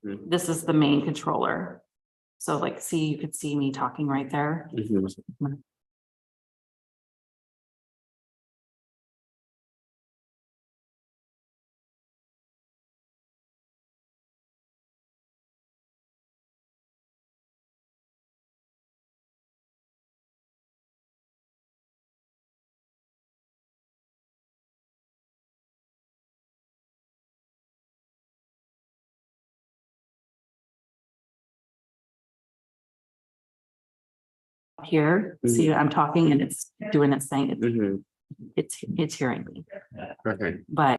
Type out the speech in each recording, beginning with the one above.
Mhm. This is the main controller. So like, see, you could see me talking right there. Mhm. Here, see, I'm talking and it's doing its thing. Mhm. It's hearing me, Okay. but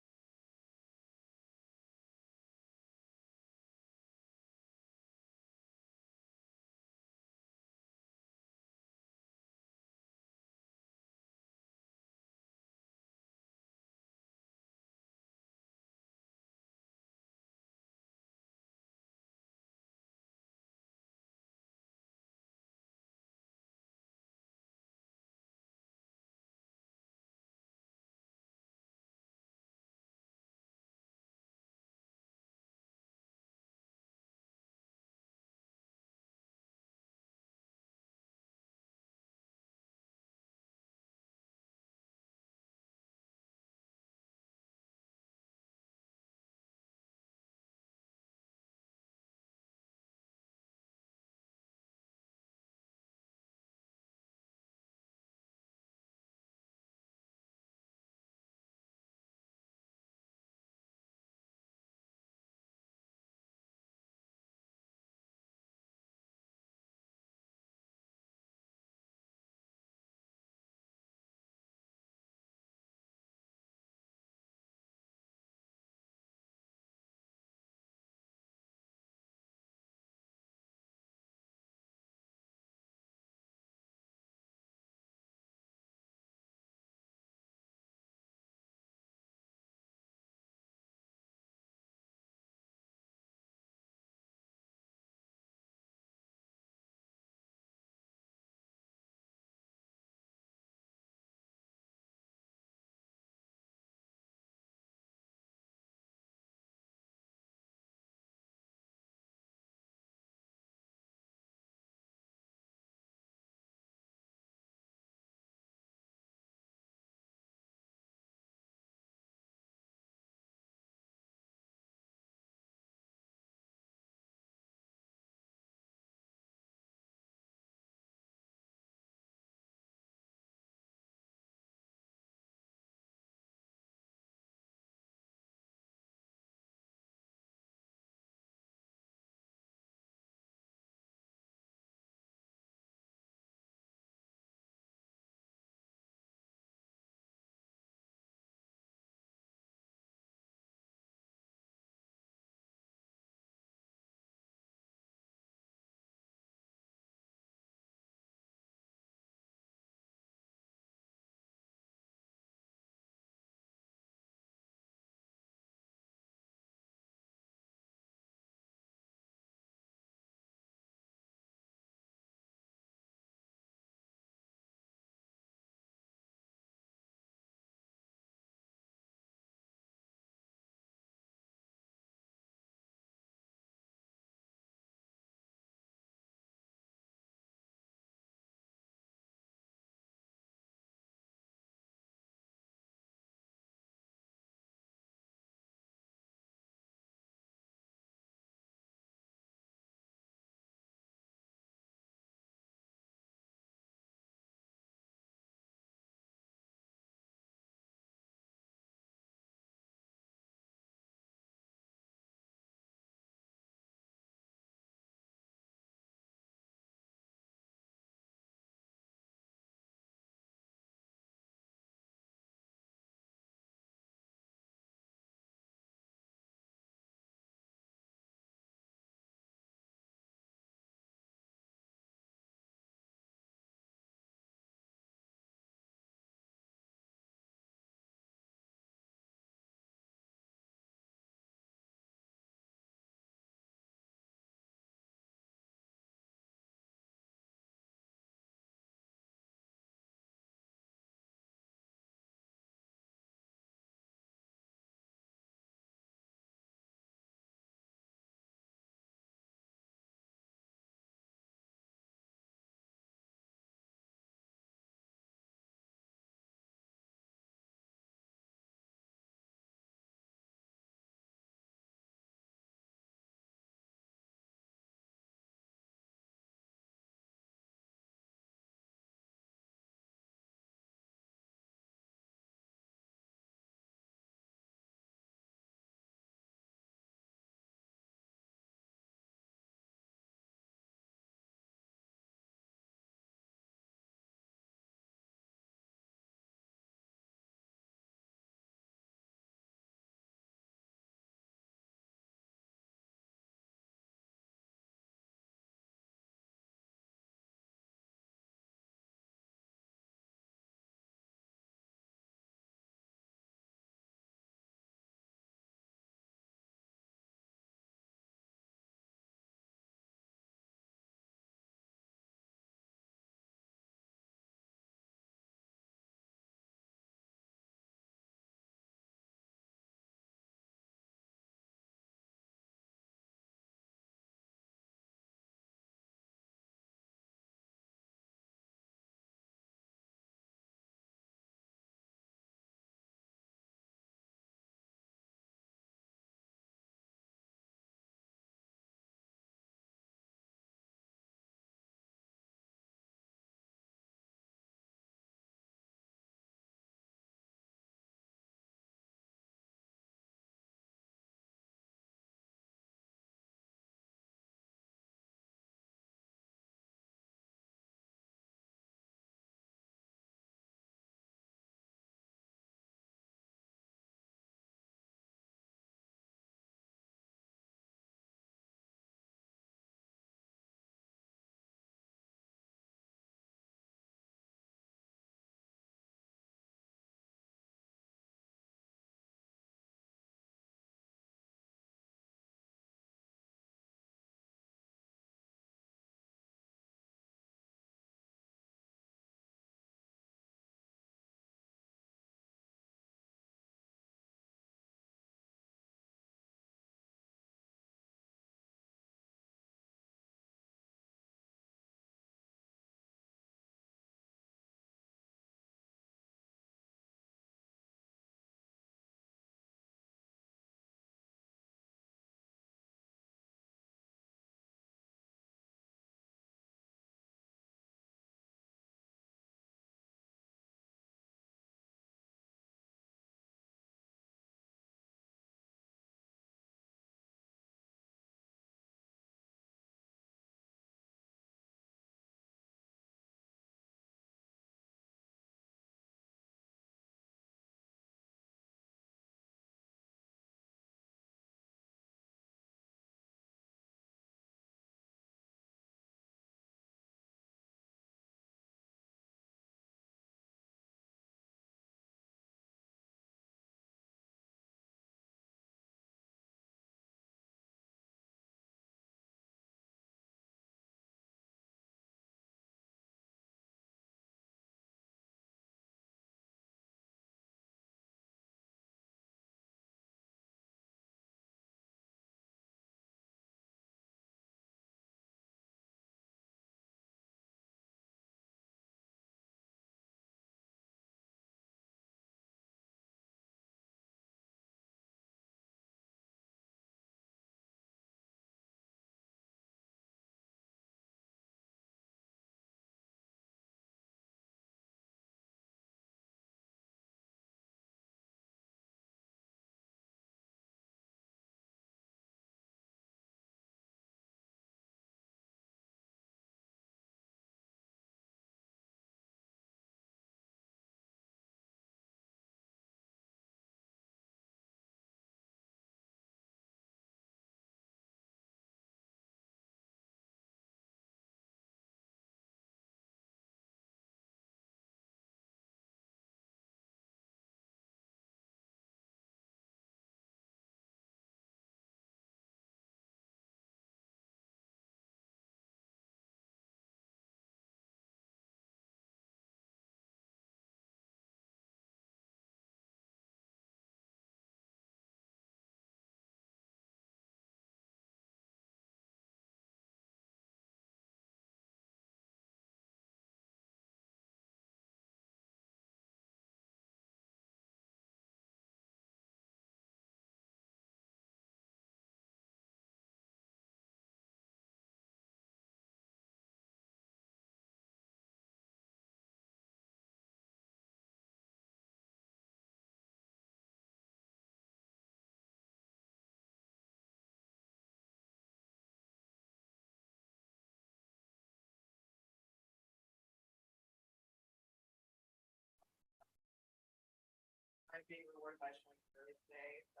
I'm being rewarded by showing Thursday. I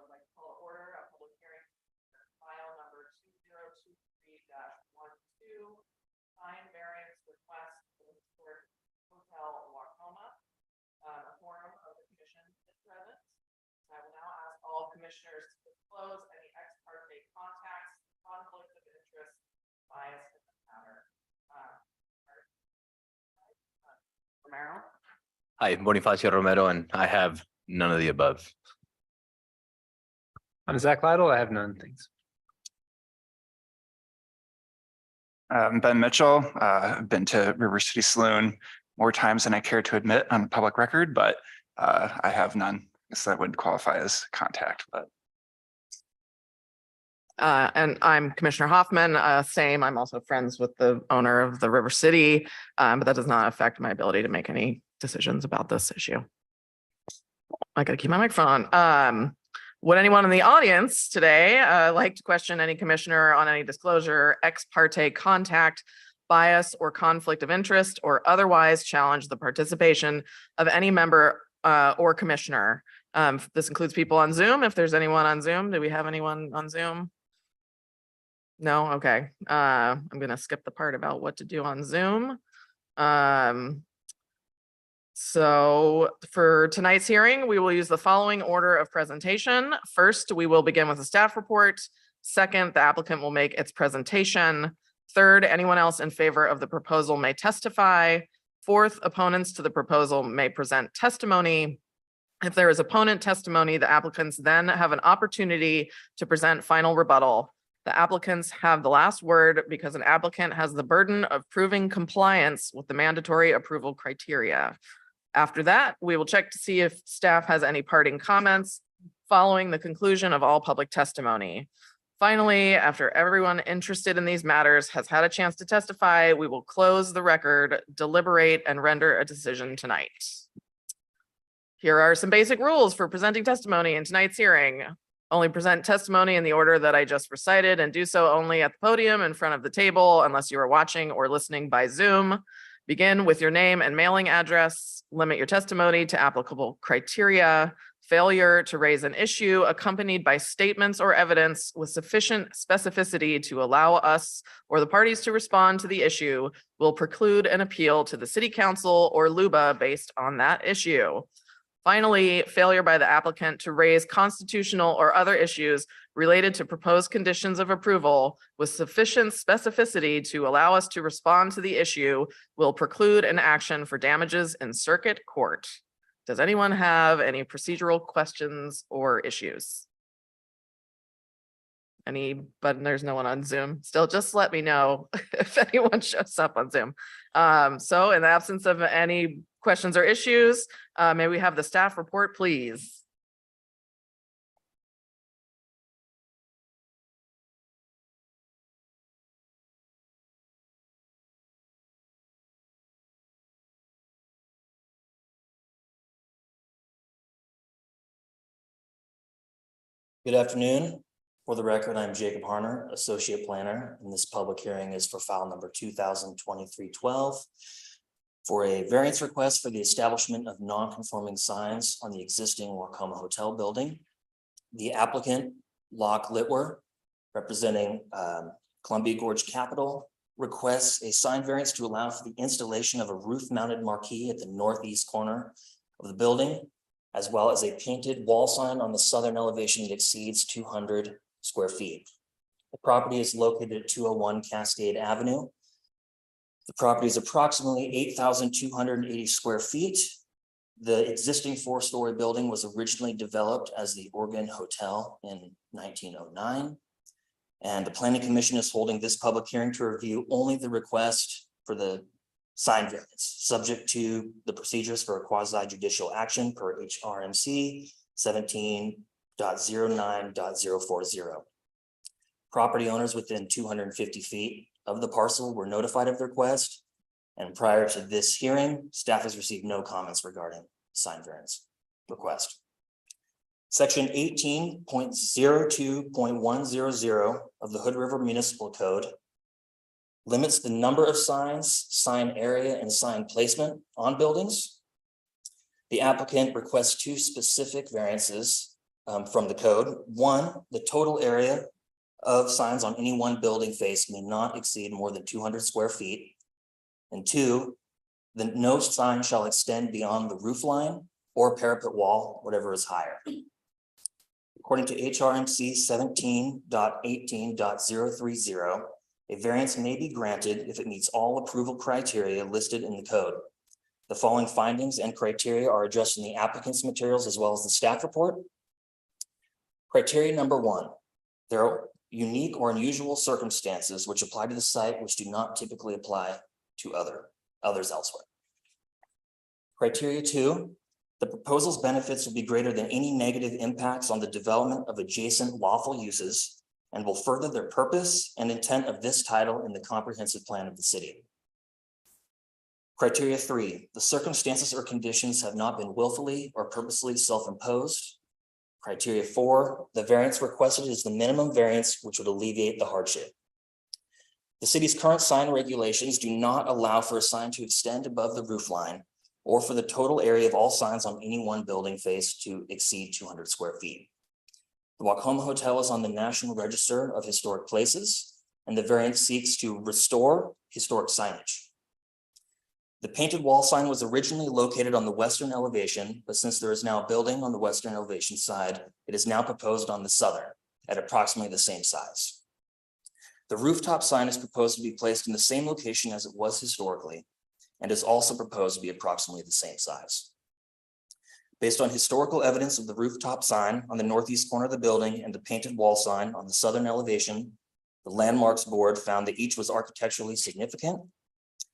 would like to call to order a public hearing for file number 2023-12, sign variance request for the historic Hotel Wacoma. A forum of the commission is present. I will now ask all commissioners to disclose any ex parte contacts, conflicts of interest, bias in the matter. Romero. Hi, Bonifacio Romero, and I have none of the above. I'm Zach Lytle. I have none. Thanks. Ben Mitchell, I've been to River City Saloon more times than I care to admit on public record, but I have none. So that would qualify as contact, but. And I'm Commissioner Hoffman, same, I'm also friends with the owner of the River City, but that does not affect my ability to make any decisions about this issue. I gotta keep my microphone on. Would anyone in the audience today like to question any commissioner on any disclosure, ex parte contact, bias, or conflict of interest, or otherwise challenge the participation of any member or commissioner? This includes people on Zoom. If there's anyone on Zoom, do we have anyone on Zoom? No, okay. I'm gonna skip the part about what to do on Zoom. So for tonight's hearing, we will use the following order of presentation. First, we will begin with a staff report. Second, the applicant will make its presentation. Third, anyone else in favor of the proposal may testify. Fourth, opponents to the proposal may present testimony. If there is opponent testimony, the applicants then have an opportunity to present final rebuttal. The applicants have the last word because an applicant has the burden of proving compliance with the mandatory approval criteria. After that, we will check to see if staff has any parting comments following the conclusion of all public testimony. Finally, after everyone interested in these matters has had a chance to testify, we will close the record, deliberate, and render a decision tonight. Here are some basic rules for presenting testimony in tonight's hearing. Only present testimony in the order that I just recited, and do so only at the podium in front of the table unless you are watching or listening by Zoom. Begin with your name and mailing address. Limit your testimony to applicable criteria. Failure to raise an issue accompanied by statements or evidence with sufficient specificity to allow us or the parties to respond to the issue will preclude an appeal to the City Council or LUBA based on that issue. Finally, failure by the applicant to raise constitutional or other issues related to proposed conditions of approval with sufficient specificity to allow us to respond to the issue will preclude an action for damages in circuit court. Does anyone have any procedural questions or issues? But there's no one on Zoom. Still, just let me know if anyone shows up on Zoom. So in the absence of any questions or issues, may we have the staff report, please? Good afternoon. For the record, I'm Jacob Harner, Associate Planner, and this public hearing is for file number 2023-12 for a variance request for the establishment of non-conforming signs on the existing Wacoma Hotel building. The applicant, Locke Litwer, representing Columbia Gorge Capital, requests a sign variance to allow for the installation of a roof-mounted marquee at the northeast corner of the building, as well as a painted wall sign on the southern elevation that exceeds 200 square feet. The property is located at 201 Cascade Avenue. The property is approximately 8,280 square feet. The existing four-story building was originally developed as the Oregon Hotel in 1909. And the Planning Commission is holding this public hearing to review only the request for the sign variance, subject to the procedures for a quasi-judicial action per HRMC 17.09.040. Property owners within 250 feet of the parcel were notified of the request, and prior to this hearing, staff has received no comments regarding sign variance request. Section 18.02.100 of the Hood River Municipal Code limits the number of signs, sign area, and sign placement on buildings. The applicant requests two specific variances from the code. One, the total area of signs on any one building face may not exceed more than 200 square feet. And two, no sign shall extend beyond the roof line or parapet wall, whatever is higher. According to HRMC 17.18.030, a variance may be granted if it meets all approval criteria listed in the code. The following findings and criteria are addressed in the applicant's materials as well as the staff report. Criteria number one, there are unique or unusual circumstances which apply to the site which do not typically apply to others elsewhere. Criteria two, the proposal's benefits will be greater than any negative impacts on the development of adjacent lawful uses and will further the purpose and intent of this title in the comprehensive plan of the city. Criteria three, the circumstances or conditions have not been willfully or purposely self-imposed. Criteria four, the variance requested is the minimum variance which would alleviate the hardship. The city's current sign regulations do not allow for a sign to extend above the roof line or for the total area of all signs on any one building face to exceed 200 square feet. The Wacoma Hotel is on the National Register of Historic Places, and the variance seeks to restore historic signage. The painted wall sign was originally located on the western elevation, but since there is now a building on the western elevation side, it is now proposed on the southern at approximately the same size. The rooftop sign is proposed to be placed in the same location as it was historically, and is also proposed to be approximately the same size. Based on historical evidence of the rooftop sign on the northeast corner of the building and the painted wall sign on the southern elevation, the Landmarks Board found that each was architecturally significant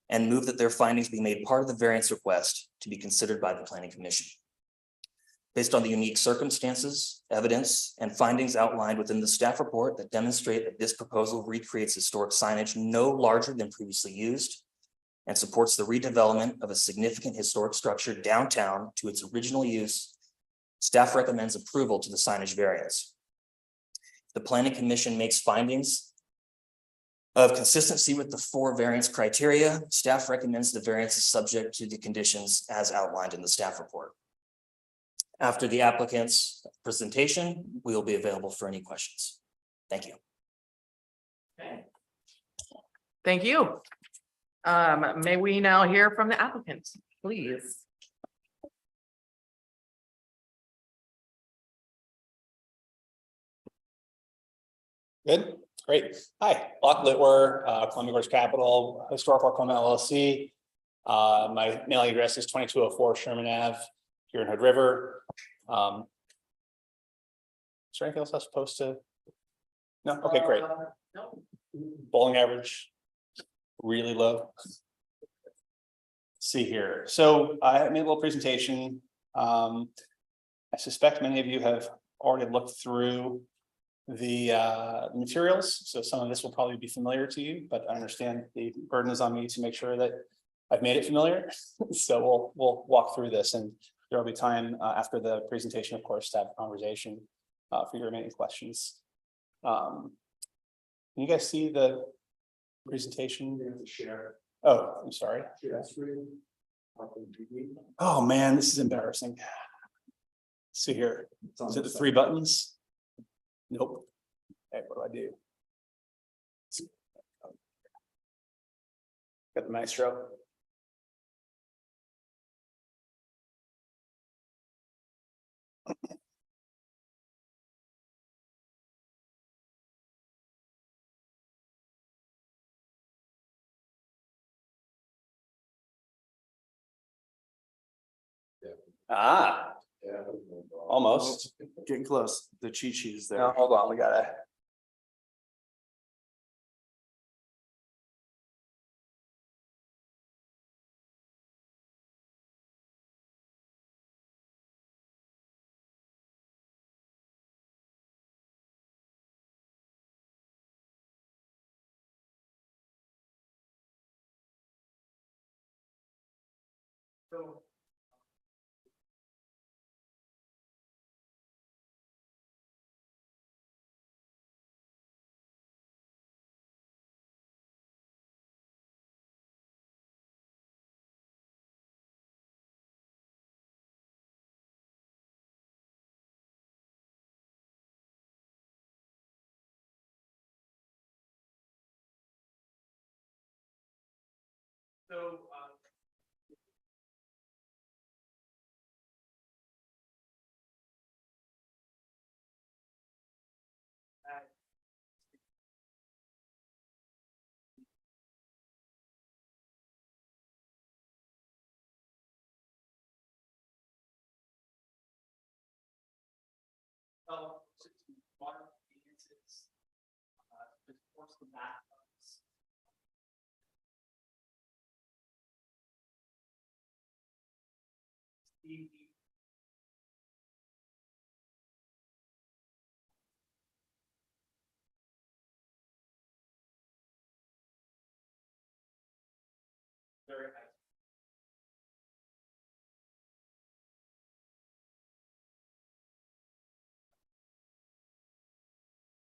and moved that their findings be made part of the variance request to be considered by the Planning Commission. Based on the unique circumstances, evidence, and findings outlined within the staff report that demonstrate that this proposal recreates historic signage no larger than previously used and supports the redevelopment of a significant historic structure downtown to its original use, staff recommends approval to the signage variance. The Planning Commission makes findings of consistency with the four variance criteria. Staff recommends the variance is subject to the conditions as outlined in the staff report. After the applicant's presentation, we will be available for any questions. Thank you. Thank you. May we now hear from the applicant, please? Good, great. Hi, Locke Litwer, Columbia Gorge Capital, Historic Wacoma LLC. My mailing address is 2204 Sherman Ave here in Hood River. Is there anything else I was supposed to? No, okay, great. No. Bowling average, really low. See here, so I made a little presentation. I suspect many of you have already looked through the materials, so some of this will probably be familiar to you, but I understand the burden is on me to make sure that I've made it familiar. So we'll walk through this, and there will be time after the presentation, of course, to have a conversation for your remaining questions. Can you guys see the presentation? Share. Oh, I'm sorry. Oh man, this is embarrassing. Let's see here. Is it the three buttons? Nope. Hey, what do? Got the maestro. Ah, almost. Getting close. The cheat sheet is there. No, hold on, we gotta.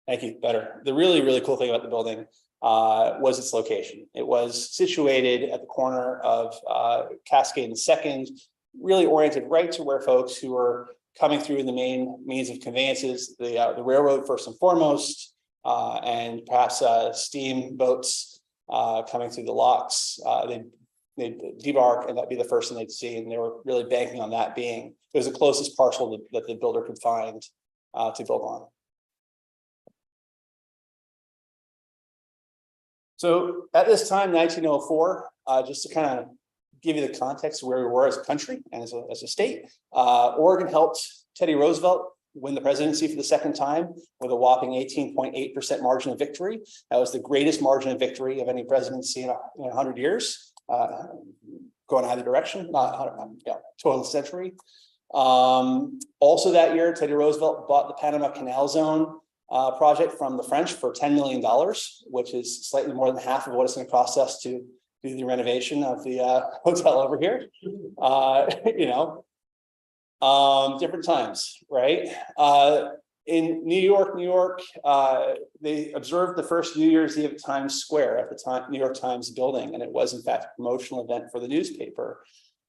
Thank you, better. The really cool thing about the building was its location. It was situated at the corner of Cascade and Second, really oriented right to where folks who were coming through the main means of conveyances, the railroad first and foremost, and perhaps steam boats coming through the locks. They'd debark and that'd be the first thing they'd see. And they were really banking on that being, it was the closest parcel that the builder could find to build on. So at this time, 1904, just to kind of give you the context of where we were as a country and as a state, Oregon helped Teddy Roosevelt win the presidency for the second time with a whopping 18.8% margin of victory. That was the greatest margin of victory of any presidency in 100 years, going either direction, total century. Also that year, Teddy Roosevelt bought the Panama Canal Zone project from the French for $10 million, which is slightly more than half of what it's going to cost us to do the renovation of the hotel over here. Different times, right? In New York, they observed the first New Year's Eve at Times Square at the time, New York Times building, and it was in fact a promotional event for the newspaper.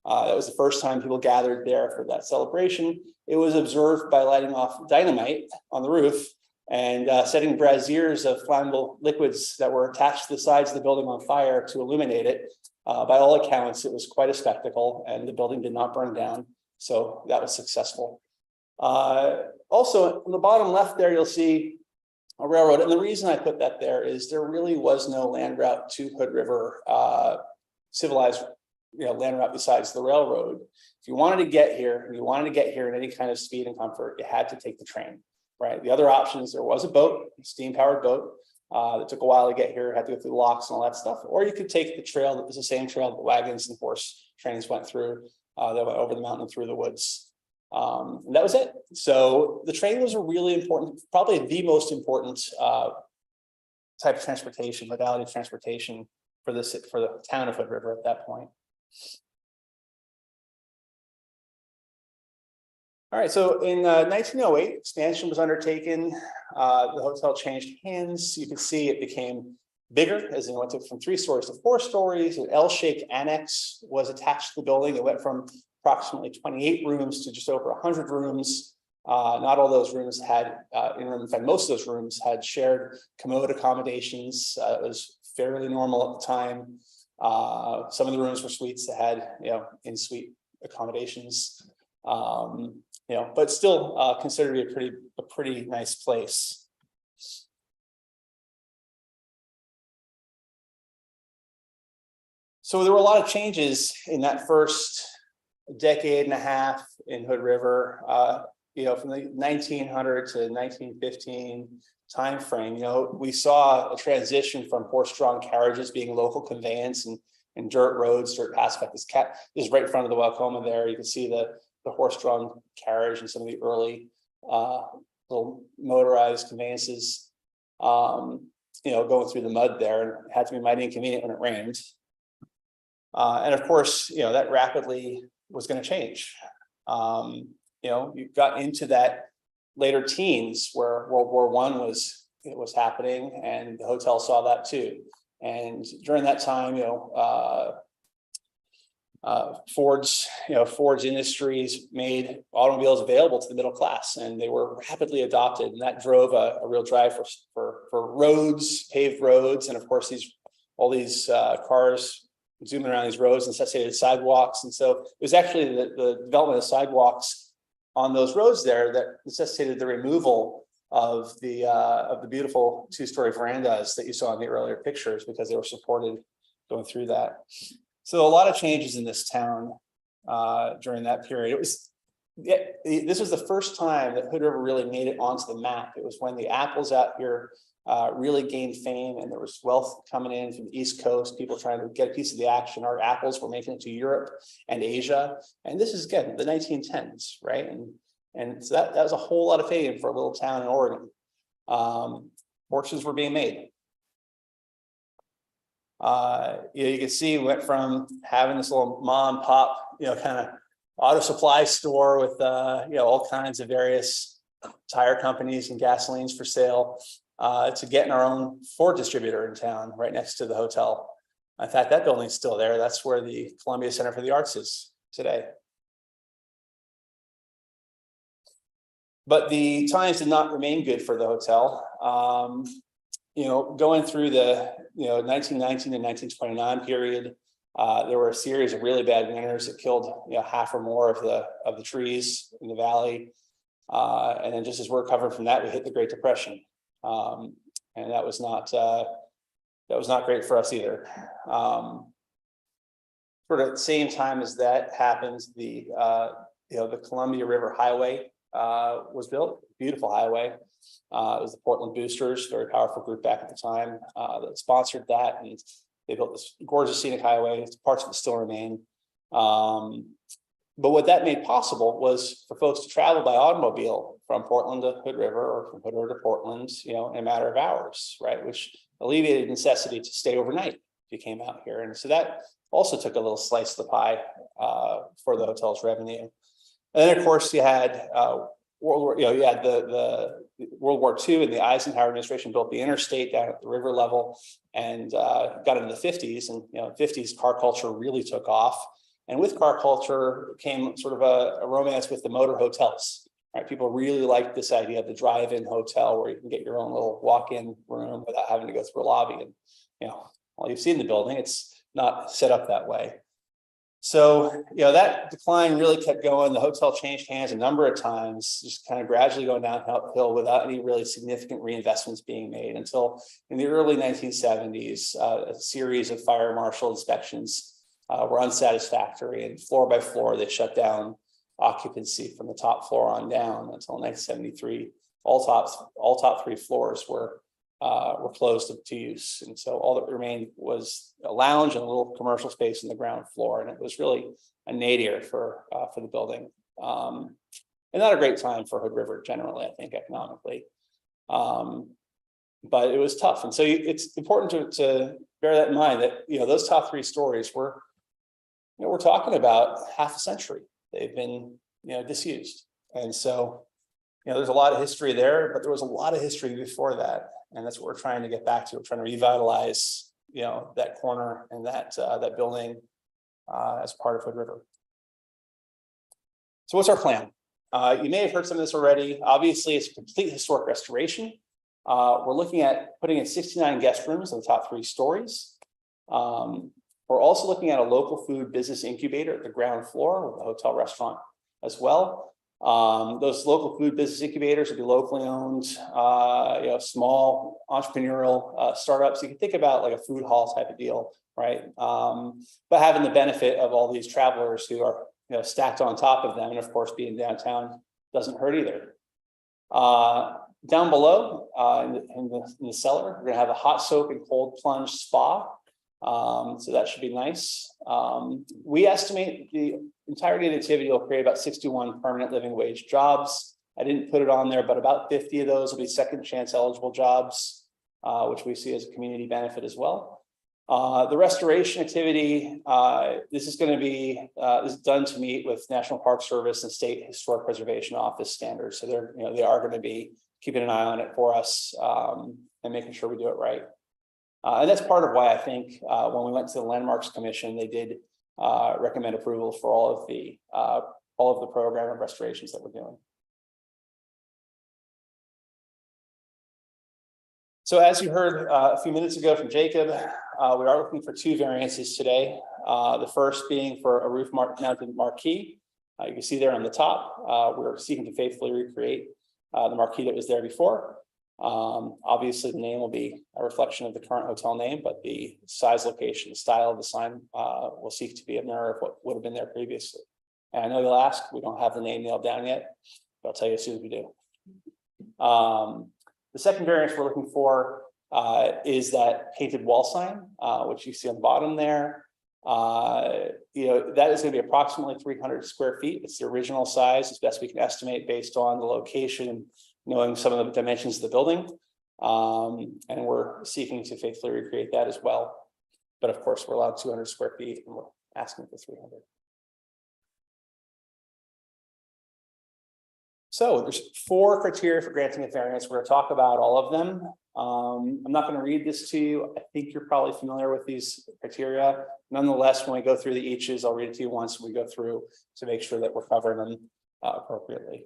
That was the first time people gathered there for that celebration. It was observed by lighting off dynamite on the roof and setting braziers of flammable liquids that were attached to the sides of the building on fire to illuminate it. By all accounts, it was quite a spectacle, and the building did not burn down. So that was successful. Also, on the bottom left there, you'll see a railroad. And the reason I put that there is there really was no land route to Hood River, civilized land route besides the railroad. If you wanted to get here, in any kind of speed and comfort, you had to take the train. Right. The other options, there was a boat, a steam-powered boat that took a while to get here, had to go through the locks and all that stuff. Or you could take the trail that was the same trail that wagons and horse trains went through. That went over the mountain and through the woods. And that was it. So the train was a really important, probably the most important type of transportation, modality of transportation for the town of Hood River at that point. All right, so in 1908, expansion was undertaken. The hotel changed hands. You can see it became bigger as it went from 3 stories to 4 stories. An L-shaped annex was attached to the building. It went from approximately 28 rooms to just over 100 rooms. Not all those rooms had, in fact, most of those rooms had shared commode accommodations. It was fairly normal at the time. Some of the rooms were suites that had, in-suite accommodations. But still considered to be a pretty nice place. So there were a lot of changes in that first decade and a half in Hood River. From the 1900 to 1915 timeframe, we saw a transition from horse-drawn carriages being local conveyance and dirt roads, dirt paths. This is right in front of the Waukoma there. You can see the horse-drawn carriage and some of the early little motorized conveyances, going through the mud there, and it had to be mighty inconvenient when it rained. And of course, that rapidly was going to change. You got into that later teens where World War I was happening, and the hotel saw that too. And during that time, Ford's Industries made automobiles available to the middle class, and they were rapidly adopted, and that drove a real drive for roads, paved roads, and of course all these cars zooming around these roads necessitated sidewalks. And so it was actually the development of sidewalks on those roads there that necessitated the removal of the beautiful two-story verandas that you saw in the earlier pictures, because they were supported going through that. So a lot of changes in this town during that period. It was, yeah, this was the first time that Hood River really made it onto the map. It was when the apples out here really gained fame, and there was wealth coming in from the East Coast, people trying to get a piece of the action. Our apples were making it to Europe and Asia. And this is, again, the 1910s, right? And so that was a whole lot of fame for a little town in Oregon. Fortunes were being made. You can see we went from having this little mom and pop, kind of auto supply store with, all kinds of various tire companies and gasolines for sale, to getting our own Ford distributor in town right next to the hotel. In fact, that building's still there. That's where the Columbia Center for the Arts is today. But the times did not remain good for the hotel. Going through the 1919 and 1929 period, there were a series of really bad winters that killed half or more of the trees in the valley. And then just as we're recovering from that, we hit the Great Depression, and that was not great for us either. Sort of at the same time as that happens, the Columbia River Highway was built. Beautiful highway. It was the Portland Boosters, very powerful group back at the time, that sponsored that, and they built this gorgeous scenic highway. Parts of it still remain. But what that made possible was for folks to travel by automobile from Portland to Hood River, or from Hood River to Portland, in a matter of hours, right? Which alleviated necessity to stay overnight if you came out here. And so that also took a little slice of the pie for the hotel's revenue. And then, of course, you had you had the World War II, and the Eisenhower administration built the interstate down at the river level, and got into the 50s. And 50s car culture really took off. And with car culture came sort of a romance with the motor hotels. Right? People really liked this idea of the drive-in hotel where you can get your own little walk-in room without having to go through a lobby. And well, you've seen the building; it's not set up that way. So, that decline really kept going. The hotel changed hands a number of times, just kind of gradually going downhill without any really significant reinvestments being made, until in the early 1970s, a series of fire marshal inspections were unsatisfactory, and floor by floor, they shut down occupancy from the top floor on down until 1973. All top three floors were closed to use, and so all that remained was a lounge and a little commercial space in the ground floor, and it was really a nadir for the building, and not a great time for Hood River generally, I think, economically, but it was tough. And so it's important to bear that in mind, that those top three stories were, we're talking about half a century they've been disused, and so there's a lot of history there, but there was a lot of history before that. And that's what we're trying to get back to. We're trying to revitalize, that corner and that building as part of Hood River. So what's our plan? You may have heard some of this already. Obviously, it's a complete historic restoration. We're looking at putting in 69 guest rooms in the top three stories. We're also looking at a local food business incubator at the ground floor with a hotel restaurant as well. Those local food business incubators will be locally owned, small entrepreneurial startups. You can think about like a food hall type of deal, right? But having the benefit of all these travelers who are stacked on top of them, and of course being downtown doesn't hurt either. Down below in the cellar, we're gonna have a hot soak and cold plunge spa. So that should be nice. We estimate the entirety of the activity will create about 61 permanent living wage jobs. I didn't put it on there, but about 50 of those will be second chance eligible jobs, which we see as a community benefit as well. The restoration activity, this is going to be is done to meet with National Park Service and State Historic Preservation Office standards. So they are going to be keeping an eye on it for us, and making sure we do it right. And that's part of why I think when we went to the Landmarks Commission, they did recommend approval for all of the program of restorations that we're doing. So as you heard a few minutes ago from Jacob, we are looking for two variances today. The first being for a roof mounted marquee. You can see there on the top, we're seeking to faithfully recreate the marquee that was there before. Obviously, the name will be a reflection of the current hotel name, but the size, location, style of the sign will seek to be a mirror of what would have been there previously. And I know you'll ask, we don't have the name nailed down yet, but I'll tell you as soon as we do. The second variance we're looking for is that painted wall sign, which you see on the bottom there. That is going to be approximately 300 square feet. It's the original size as best we can estimate based on the location, knowing some of the dimensions of the building. And we're seeking to faithfully recreate that as well. But of course, we're allowed 200 square feet and we're asking for 300. So there's 4 criteria for granting a variance. We're going to talk about all of them. I'm not going to read this to you. I think you're probably familiar with these criteria. Nonetheless, when we go through the eaches, I'll read it to you once we go through to make sure that we're covering them appropriately.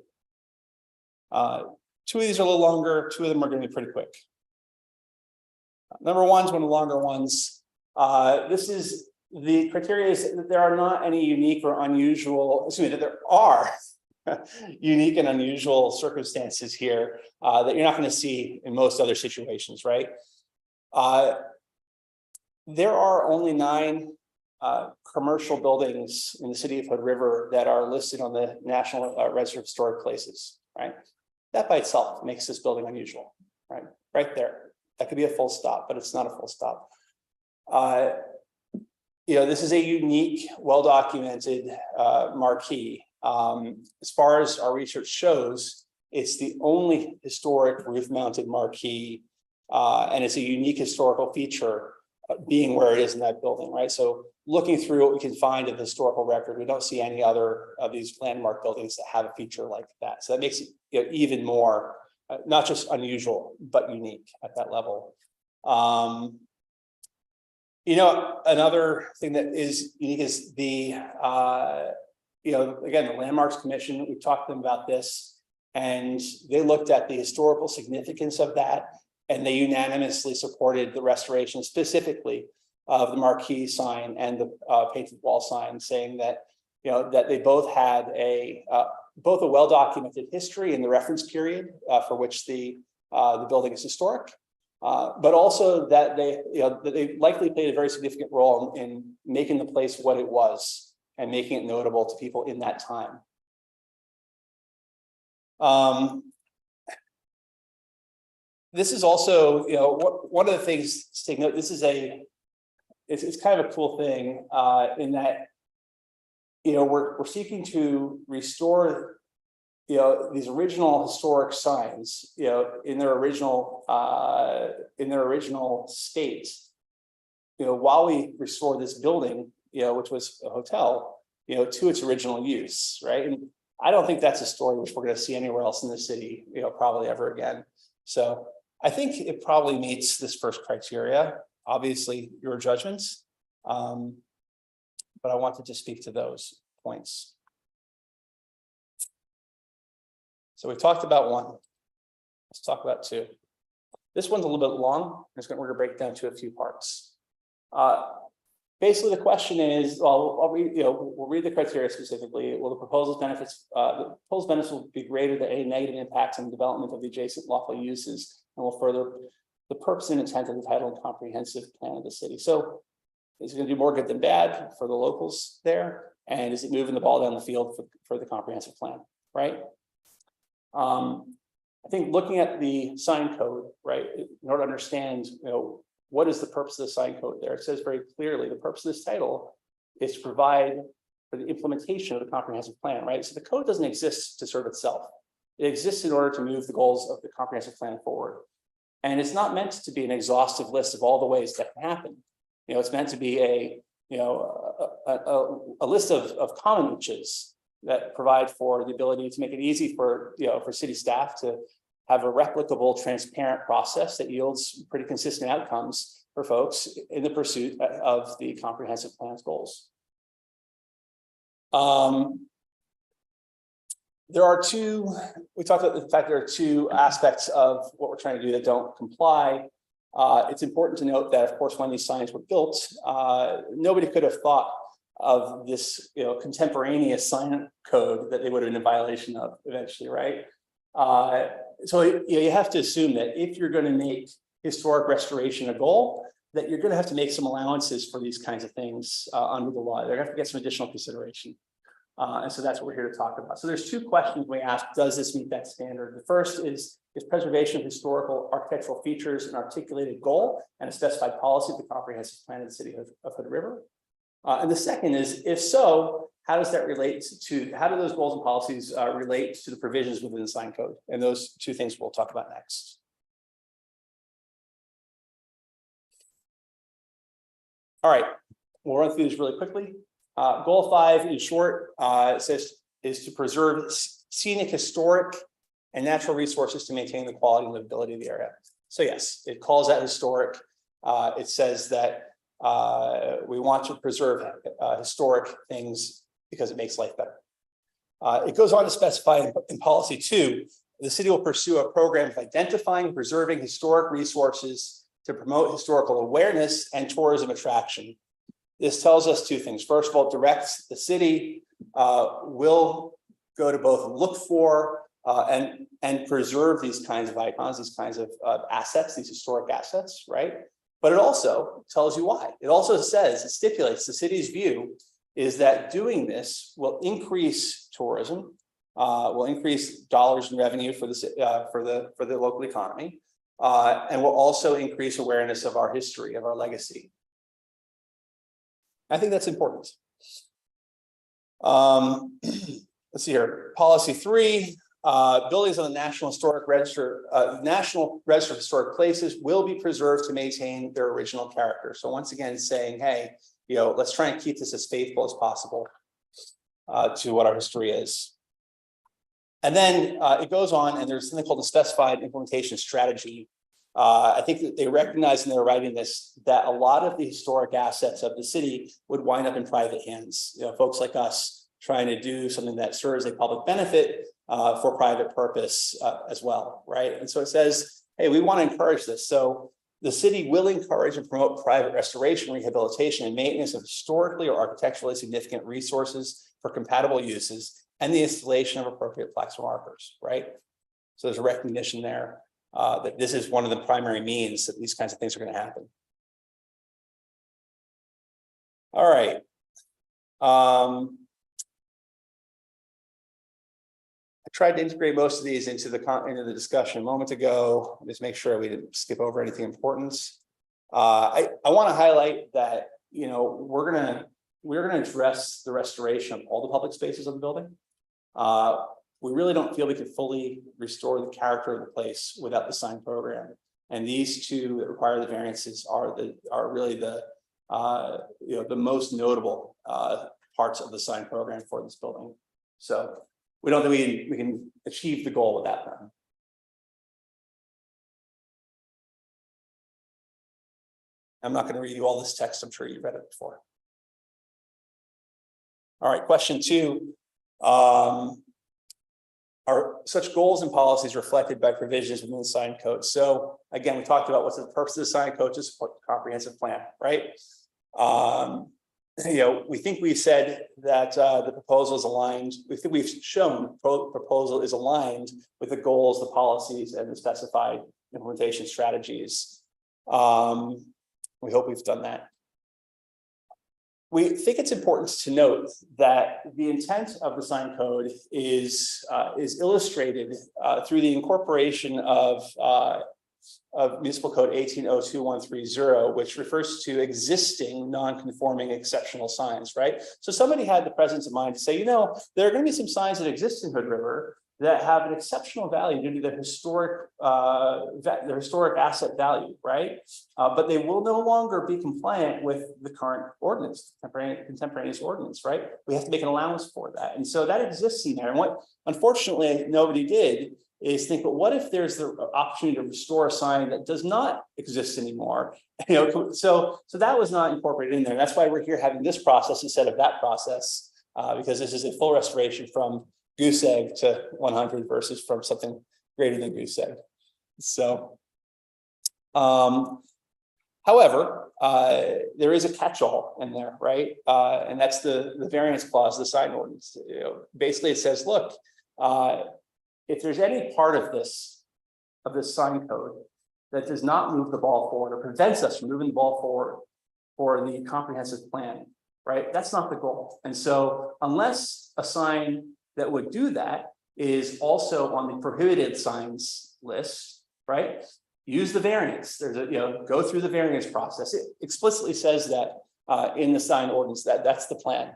2 of these are a little longer. 2 of them are going to be pretty quick. Number 1 is one of the longer ones. This is the criteria is that there are not any unique or unusual, that there are unique and unusual circumstances here that you're not going to see in most other situations, right? There are only 9 commercial buildings in the city of Hood River that are listed on the National Register of Historic Places, right? That by itself makes this building unusual, right? Right there. That could be a full stop, but it's not a full stop. This is a unique, well-documented marquee. As far as our research shows, it's the only historic roof-mounted marquee, and it's a unique historical feature being where it is in that building, right? So looking through what we can find in the historical record, we don't see any other of these landmark buildings that have a feature like that. So that makes it even more, not just unusual, but unique at that level. Another thing that is unique is the, again, the Landmarks Commission, we've talked to them about this, and they looked at the historical significance of that, and they unanimously supported the restoration specifically of the marquee sign and the painted wall sign, saying that, that they both had both a well-documented history in the reference period for which the building is historic, but also that they likely played a very significant role in making the place what it was and making it notable to people in that time. This is also, one of the things to take note. This is it's kind of a cool thing in that, we're seeking to restore, these original historic signs, in their original state, while we restore this building, which was a hotel, to its original use, right? And I don't think that's a story which we're going to see anywhere else in the city, probably ever again. So I think it probably meets this first criteria. Obviously, your judgments, but I wanted to speak to those points. So we've talked about 1. Let's talk about 2. This one's a little bit long. We're going to break it down to a few parts. Basically, the question is, we'll read the criteria specifically. Will the proposed benefits will be greater than any negative impacts on the development of the adjacent lawful uses, and will further the purpose and intent of the title and comprehensive plan of the city. So is it going to do more good than bad for the locals there? And is it moving the ball down the field for the comprehensive plan, right? I think looking at the sign code, right, in order to understand, what is the purpose of the sign code there? It says very clearly the purpose of this title is to provide for the implementation of the comprehensive plan, right? So the code doesn't exist to serve itself. It exists in order to move the goals of the comprehensive plan forward. And it's not meant to be an exhaustive list of all the ways that can happen. It's meant to be a list of common niches that provide for the ability to make it easy for, for city staff to have a replicable, transparent process that yields pretty consistent outcomes for folks in the pursuit of the comprehensive plan's goals. there are we talked about the fact there are two aspects of what we're trying to do that don't comply. It's important to note that, of course, when these signs were built, nobody could have thought of this, contemporaneous sign code that they would have been in violation of eventually, right? So you have to assume that if you're going to make historic restoration a goal, that you're going to have to make some allowances for these kinds of things under the law. They're going to have to get some additional consideration. And so that's what we're here to talk about. So there's two questions we ask: does this meet that standard? The first is preservation of historical architectural features an articulated goal and a specified policy of the comprehensive plan of the city of Hood River? And the second is, if so, how does that relate to, how do those goals and policies relate to the provisions within the sign code? And those two things we'll talk about next. All right, we'll run through this really quickly. Goal 5, in short, it says is to preserve scenic, historic, and natural resources to maintain the quality and livability of the area. So yes, it calls that historic. It says that we want to preserve historic things because it makes life better. It goes on to specify in policy 2, the city will pursue a program of identifying and preserving historic resources to promote historical awareness and tourism attraction. This tells us two things. First of all, directs the city will go to both look for and preserve these kinds of icons, these kinds of assets, these historic assets, right? But it also tells you why. It also says, it stipulates the city's view is that doing this will increase tourism, will increase dollars in revenue for the local economy, and will also increase awareness of our history, of our legacy. I think that's important. Let's see here. Policy 3, buildings on the National Register of Historic Places will be preserved to maintain their original character. So once again, saying, hey, let's try and keep this as faithful as possible to what our history is. And then it goes on, and there's something called the specified implementation strategy. I think that they recognize in their writing this, that a lot of the historic assets of the city would wind up in private hands. Folks like us trying to do something that serves a public benefit for private purpose as well, right? And so it says, hey, we want to encourage this. So the city will encourage and promote private restoration, rehabilitation, and maintenance of historically or architecturally significant resources for compatible uses and the installation of appropriate plaques or markers, right? So there's a recognition there that this is one of the primary means that these kinds of things are going to happen. All right. I tried to integrate most of these into the discussion a moment ago. Just make sure we didn't skip over anything important. I want to highlight that we're gonna address the restoration of all the public spaces of the building. We really don't feel we can fully restore the character of the place without the sign program. And these two that require the variances are really the most notable parts of the sign program for this building. So we don't think we can achieve the goal without them. I'm not going to read you all this text. I'm sure you've read it before. All right, question 2. Are such goals and policies reflected by provisions within the sign code? So again, we talked about what's the purpose of the sign code to support the comprehensive plan, right? We think we've said that the proposal is aligned. We think we've shown the proposal is aligned with the goals, the policies, and the specified implementation strategies. We hope we've done that. We think it's important to note that the intent of the sign code is illustrated through the incorporation of Municipal Code 1802-130, which refers to existing non-conforming exceptional signs, right? So somebody had the presence of mind to say, there are going to be some signs that exist in Hood River that have an exceptional value due to their historic asset value, right? But they will no longer be compliant with the current ordinance, contemporaneous ordinance, right? We have to make an allowance for that. And so that exists in there. And what, unfortunately, nobody did is think, but what if there's the opportunity to restore a sign that does not exist anymore? So that was not incorporated in there. That's why we're here having this process instead of that process, because this is a full restoration from goose egg to 100 versus from something greater than goose egg. So, however, there is a catch-all in there, right? And that's the variance clause of the sign ordinance. You know, basically, it says, look, if there's any part of this sign code that does not move the ball forward or prevents us from moving the ball forward for the comprehensive plan, right? That's not the goal. And so unless a sign that would do that is also on the prohibited signs list, right? Use the variance. There's a, go through the variance process. It explicitly says that in the sign ordinance that's the plan.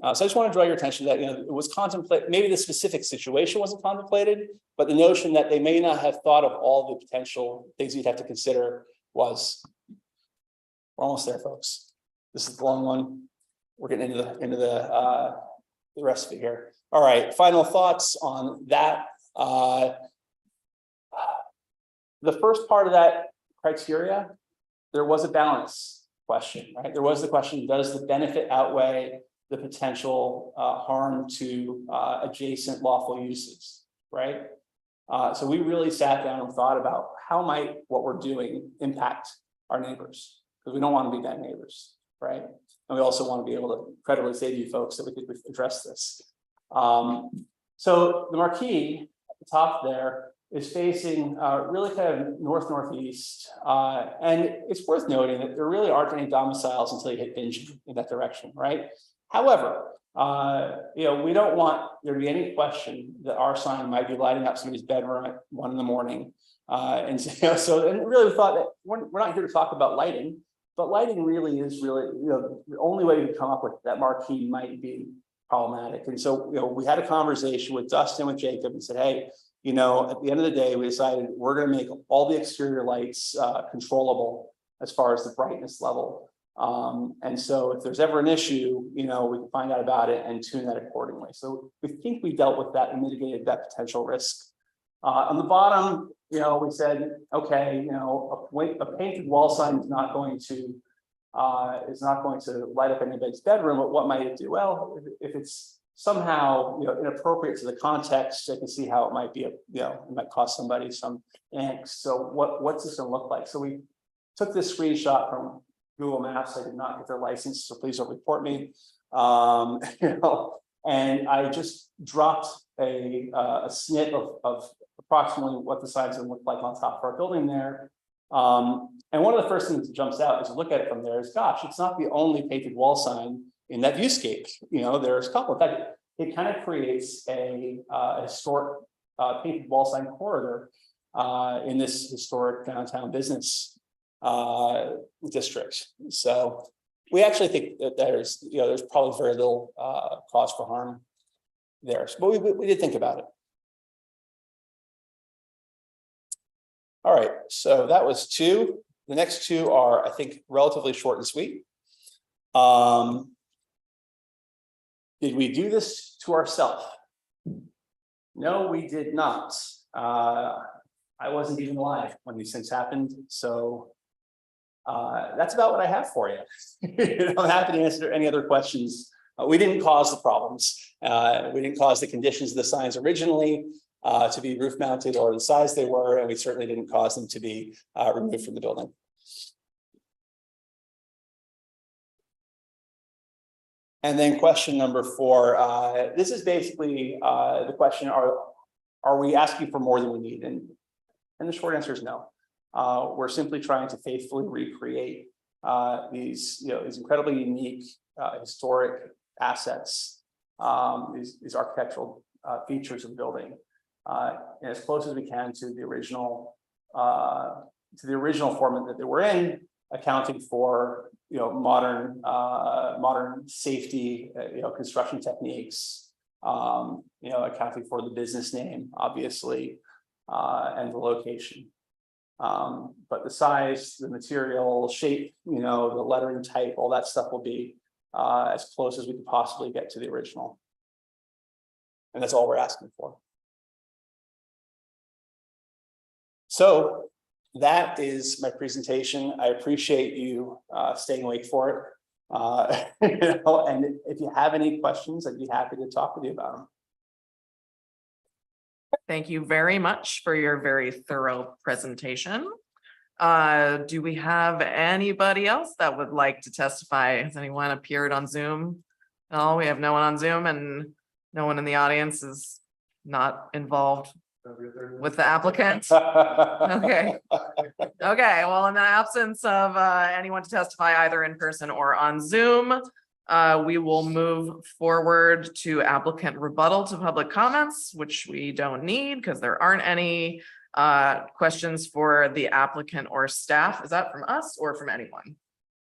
So I just want to draw your attention to that, it was contemplated, maybe the specific situation wasn't contemplated, but the notion that they may not have thought of all the potential things you'd have to consider was. We're almost there, folks. This is the long one. We're getting into the rest of it here. All right, final thoughts on that. The first part of that criteria, there was a balance question, right? There was the question, does the benefit outweigh the potential harm to adjacent lawful uses, right? So we really sat down and thought about how might what we're doing impact our neighbors, because we don't want to be bad neighbors, right? And we also want to be able to credibly say to you folks that we think we've addressed this. So the marquee at the top there is facing really kind of northeast, and it's worth noting that there really aren't any domiciles until you hit Bingen in that direction, right? However, we don't want there to be any question that our sign might be lighting up somebody's bedroom at 1 a.m. And really we thought that we're not here to talk about lighting, but lighting really is the only way we can come up with that marquee might be problematic. And so we had a conversation with Dustin, with Jacob, and said, hey, at the end of the day, we decided we're going to make all the exterior lights controllable as far as the brightness level. And so if there's ever an issue, we can find out about it and tune that accordingly. So we think we dealt with that and mitigated that potential risk. On the bottom, we said, okay, a painted wall sign is not going to light up anybody's bedroom, but what might it do? Well, if it's somehow inappropriate to the context, I can see how it might be it might cause somebody some angst. So what's this going to look like? So we took this screenshot from Google Maps. I did not get their license, so please don't report me. And I just dropped a snip of approximately what the sign's going to look like on top of our building there. And one of the first things that jumps out as you look at it from there is, gosh, it's not the only painted wall sign in that viewscape. There's a couple. In fact, it kind of creates a historic painted wall sign corridor in this historic downtown business district. So we actually think that there's probably very little cause for harm there. But we did think about it. All right, so that was 2. The next 2 are, I think, relatively short and sweet. Did we do this to ourselves? No, we did not. I wasn't even alive when these things happened. So that's about what I have for you. I'm happy to answer any other questions. We didn't cause the problems. We didn't cause the conditions of the signs originally to be roof mounted or the size they were, and we certainly didn't cause them to be removed from the building. And then question number 4, this is basically the question, are we asking for more than we need? And the short answer is no. We're simply trying to faithfully recreate these incredibly unique historic assets, these architectural features of the building, and as close as we can to the original format that they were in, accounting for modern safety, construction techniques, accounting for the business name, obviously, and the location. But the size, the material, shape, the lettering type, all that stuff will be as close as we could possibly get to the original. And that's all we're asking for. So that is my presentation. I appreciate you staying awake for it. And if you have any questions, I'd be happy to talk with you about them. Thank you very much for your very thorough presentation. Do we have anybody else that would like to testify? Has anyone appeared on Zoom? No, we have no one on Zoom and no one in the audience is not involved with the applicant. Okay. Okay, well, in the absence of anyone to testify either in person or on Zoom, we will move forward to applicant rebuttal to public comments, which we don't need because there aren't any questions for the applicant or staff. Is that from us or from anyone?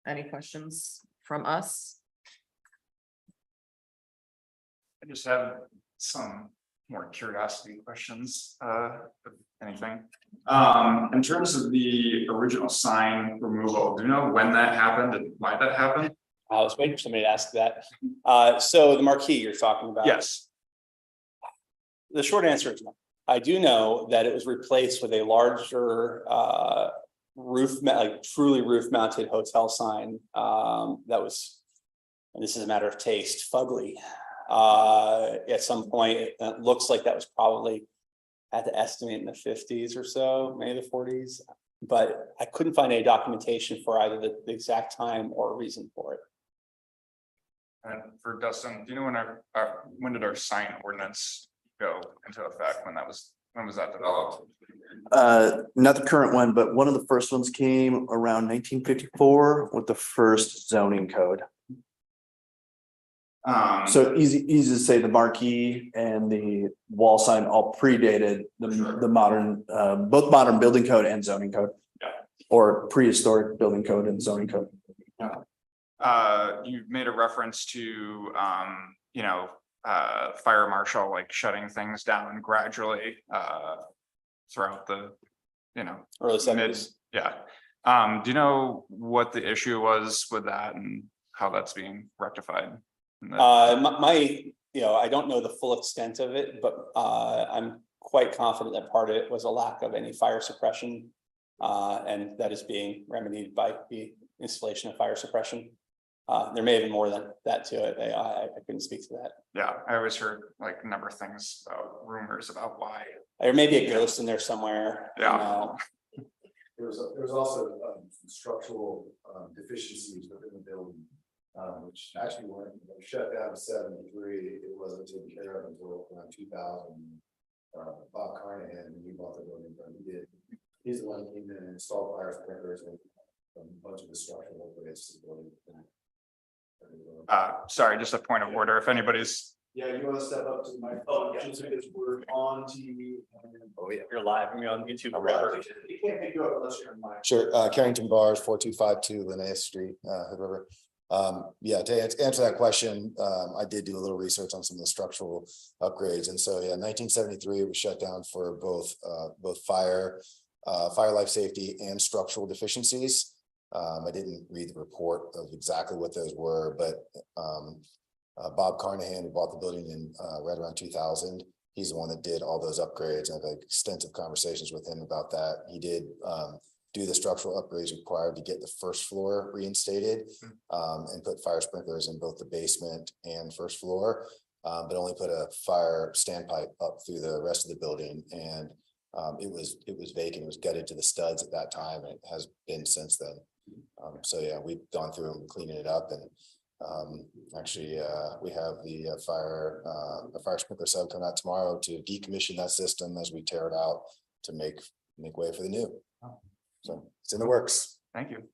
Any questions from us? I just have some more curiosity questions, if anything. In terms of the original sign removal, do you know when that happened and why that happened? I was waiting for somebody to ask that. So the marquee you're talking about. Yes. The short answer is no. I do know that it was replaced with a larger like truly roof mounted hotel sign that was, and this is a matter of taste, fugly. At some point, it looks like that was probably at the estimate in the 50s or so, maybe the 40s. But I couldn't find any documentation for either the exact time or reason for it. And for Dustin, do you know when did our sign ordinance go into effect? When was that developed? Not the current one, but one of the first ones came around 1954 with the first zoning code. So easy to say the marquee and the wall sign all predated the modern, both modern building code and zoning code. Yeah. Or prehistoric building code and zoning code. You made a reference to, fire marshal, like shutting things down gradually, throughout the, Early 70s. yeah. Do you know what the issue was with that and how that's being rectified? I don't know the full extent of it, but I'm quite confident that part of it was a lack of any fire suppression. And that is being remedied by the installation of fire suppression. There may have been more than that to it. I couldn't speak to that. Yeah, I always heard like a number of things about rumors about why. There may be a ghost in there somewhere. Yeah. There was also structural deficiencies within the building, which actually when shut down in 73, it wasn't taken care of until around 2000. Bob Carnahan, when we bought the building, but he's the one who came in and installed fire sprinklers and a bunch of the structural upgrades to the building. Sorry, just a point of order. If anybody's. Yeah, you want to step up to the microphone, just because we're on TV. Oh, yeah, you're live. I mean, on YouTube. You can't pick you up unless you're in mic. Sure, Carrington Bars, 4252 Linnaeus Street, Hood River. Yeah, to answer that question, I did do a little research on some of the structural upgrades. And so, yeah, 1973 was shut down for both fire life safety and structural deficiencies. I didn't read the report of exactly what those were, but Bob Carnahan, who bought the building in right around 2000, he's the one that did all those upgrades. I've had extensive conversations with him about that. He did do the structural upgrades required to get the first floor reinstated and put fire sprinklers in both the basement and first floor, but only put a fire standpipe up through the rest of the building. And it was vacant. It was gutted to the studs at that time, and it has been since then. So yeah, we've gone through and cleaning it up, and actually we have the fire sprinkler sub coming out tomorrow to decommission that system as we tear it out to make way for the new. So it's in the works. Thank you.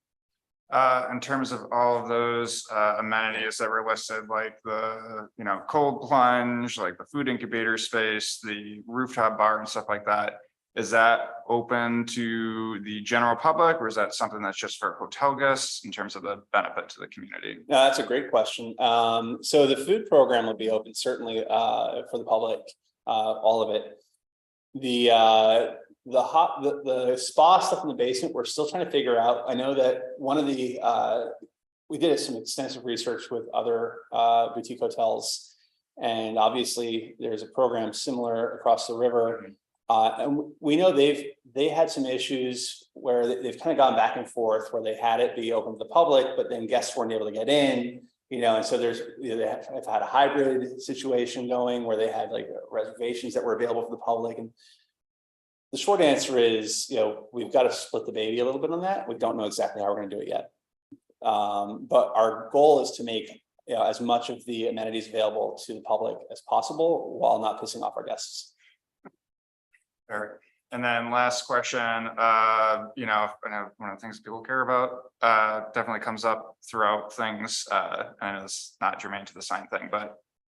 In terms of all of those amenities that were listed, like the cold plunge, like the food incubator space, the rooftop bar and stuff like that, is that open to the general public, or is that something that's just for hotel guests in terms of the benefit to the community? No, that's a great question. So the food program will be open certainly for the public, all of it. The spa stuff in the basement, we're still trying to figure out. I know that one of the we did some extensive research with other boutique hotels, and obviously there's a program similar across the river. And we know they had some issues where they've kind of gone back and forth, where they had it be open to the public, but then guests weren't able to get in And so there's, they have had a hybrid situation going where they had like reservations that were available for the public. And the short answer is, we've got to split the baby a little bit on that. We don't know exactly how we're going to do it yet. But our goal is to make as much of the amenities available to the public as possible while not pissing off our guests. Eric. And then last question, and one of the things people care about, definitely comes up throughout things, and it's not germane to the sign thing, but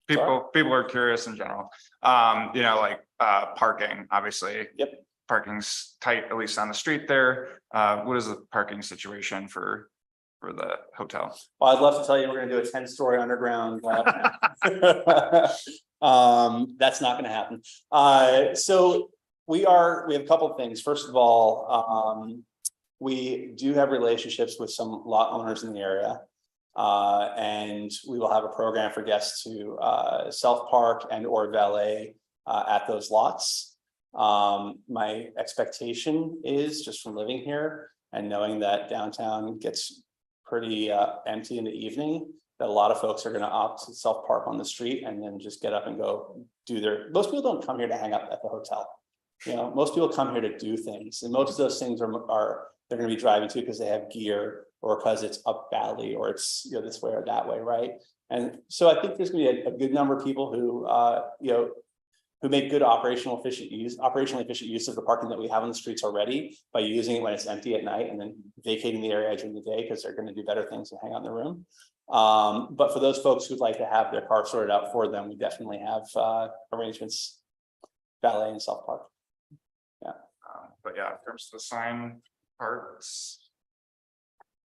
people are curious in general. Parking, obviously. Yep. Parking's tight, at least on the street there. What is the parking situation for the hotel? Well, I'd love to tell you we're going to do a 10-story underground. That's not going to happen. So we have a couple of things. First of all, we do have relationships with some lot owners in the area. And we will have a program for guests to self-park and or valet at those lots. My expectation is, just from living here and knowing that downtown gets pretty empty in the evening, that a lot of folks are going to opt to self-park on the street and then just get up and go do most people don't come here to hang out at the hotel. Most people come here to do things, and most of those things are they're going to be driving to because they have gear or because it's up valley or it's this way or that way, right? And so I think there's going to be a good number of people who who make good operationally efficient use of the parking that we have on the streets already by using it when it's empty at night and then vacating the area during the day because they're going to do better things and hang out in their room. But for those folks who'd like to have their car sorted out for them, we definitely have arrangements, valet and self-park. But yeah, in terms of the sign part, it's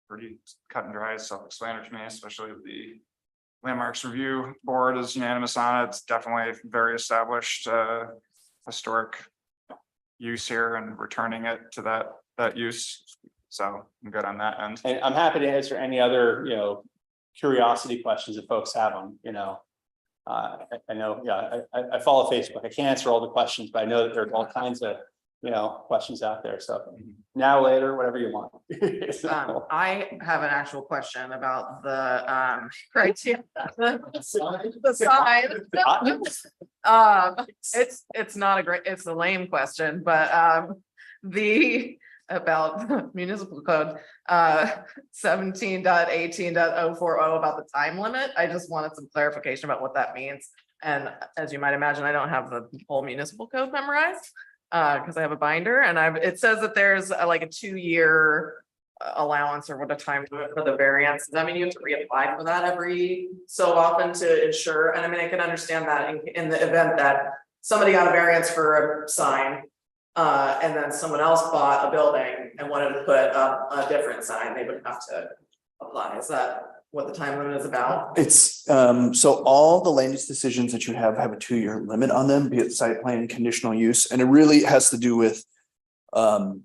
pretty cut and dry, self-explanatory to me, especially with the Landmarks Review Board is unanimous on it. It's definitely very established historic use here and returning it to that use. So I'm good on that end. And I'm happy to answer any other, curiosity questions that folks have on, I know, I follow Facebook. I can't answer all the questions, but I know that there are all kinds of, questions out there. So now, later, whatever you want. I have an actual question about the criteria. The sign. It's not a great, it's a lame question, but about the municipal code 17.18.040 about the time limit. I just wanted some clarification about what that means. And as you might imagine, I don't have the whole municipal code memorized because I have a binder, and it says that there's like a 2-year allowance or what a time limit for the variance. Does that mean you have to reapply for that every so often to ensure? And I mean, I can understand that in the event that somebody got a variance for a sign and then someone else bought a building and wanted to put up a different sign, they would have to apply. Is that what the time limit is about? It's, so all the land use decisions that you have a 2-year limit on them, be it site plan and conditional use. And it really has to do with, we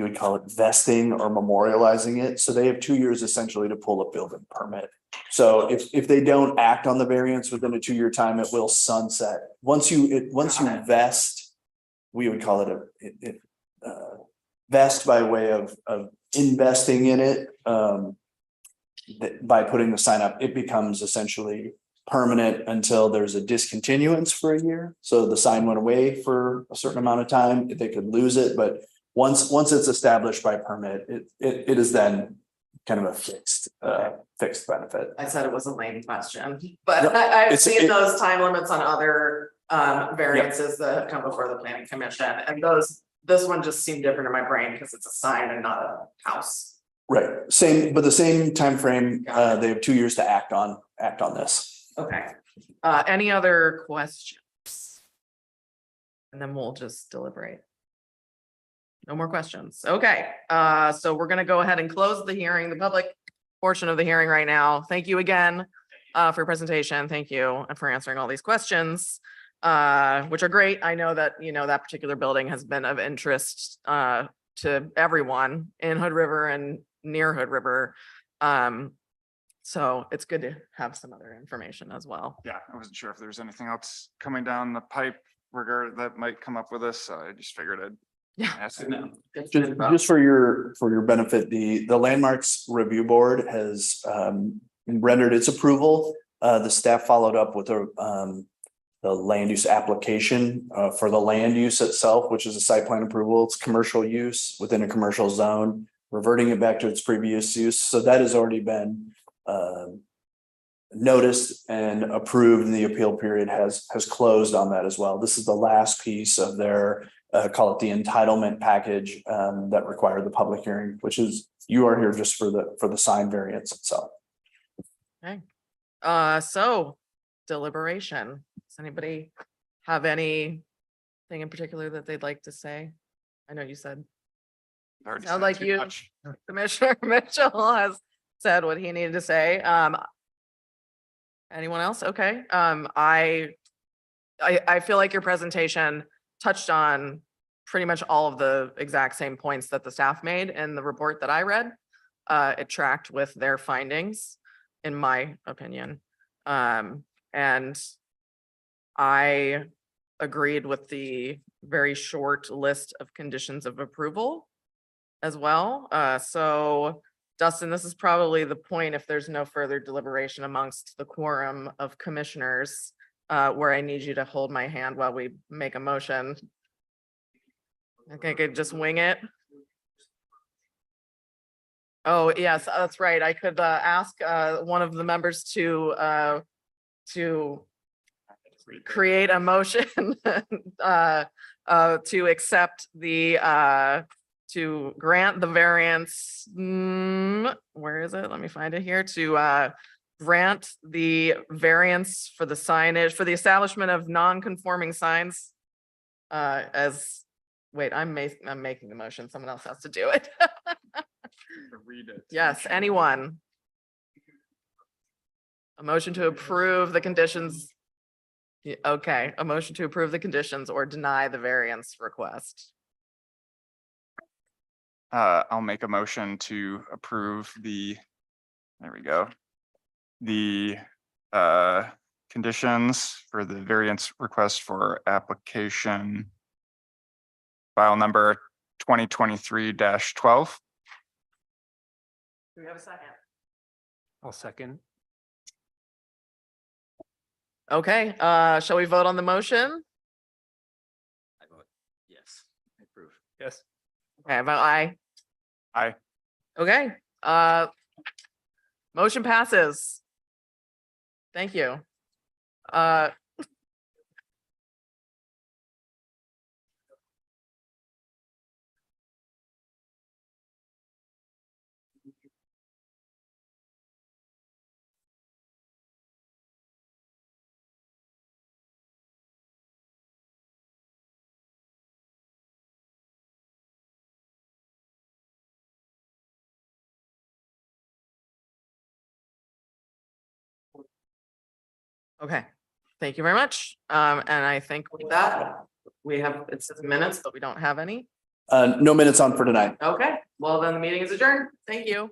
would call it vesting or memorializing it. So they have 2 years essentially to pull a building permit. So if they don't act on the variance within a 2-year time, it will sunset. Once you vest, we would call it vest by way of investing in it. By putting the sign up, it becomes essentially permanent until there's a discontinuance for a year. So the sign went away for a certain amount of time, they could lose it, but once it's established by permit, it is then kind of a fixed benefit. I said it was a lame question, but I've seen those time limits on other variances that have come before the planning commission, and this one just seemed different in my brain because it's a sign and not a house. Right, same, but the same time frame. They have 2 years to act on this. Okay. Any other questions? And then we'll just deliberate. No more questions. Okay, so we're gonna go ahead and close the hearing, the public portion of the hearing right now. Thank you again for your presentation. Thank you and for answering all these questions, which are great. I know that, that particular building has been of interest to everyone in Hood River and near Hood River. So it's good to have some other information as well. Yeah, I wasn't sure if there's anything else coming down the pipe that might come up with this. So I just figured I'd Yeah. Yes. Just for your benefit, the Landmarks Review Board has rendered its approval. The staff followed up with the land use application for the land use itself, which is a site plan approval. It's commercial use within a commercial zone, reverting it back to its previous use. So that has already been noticed and approved, and the appeal period has closed on that as well. This is the last piece of their call it the entitlement package that required the public hearing, which is you are here just for the sign variance itself. Okay. So deliberation. Does anybody have anything in particular that they'd like to say? I know you said, Already sounds said like too you, much. Commissioner Mitchell has said what he needed to say. Anyone else? Okay. I feel like your presentation touched on pretty much all of the exact same points that the staff made in the report that I read. It tracked with their findings, in my opinion. And I agreed with the very short list of conditions of approval as well. So Dustin, this is probably the point, if there's no further deliberation amongst the quorum of commissioners, where I need you to hold my hand while we make a motion. I think I could just wing it. Oh, yes, that's right. I could ask one of the members to create a motion to accept the to grant the variance. Where is it? Let me find it here. To grant the variance for the signage for the establishment of non-conforming signs. I'm making the motion. Someone else has to do it. Yes, anyone. A motion to approve the conditions. Yeah, okay, a motion to approve the conditions or deny the variance request. I'll make a motion to approve there we go. The conditions for the variance request for application file number 2023-12. Do we have a second? I'll second. Okay, shall we vote on the motion? I vote yes. I approve. Yes. Okay, I vote aye. Aye. Okay, motion passes. Thank you. Okay, thank you very much. And I think with that, we have, it says minutes, but we don't have any. No minutes on for tonight. Okay, well then the meeting is adjourned. Thank you.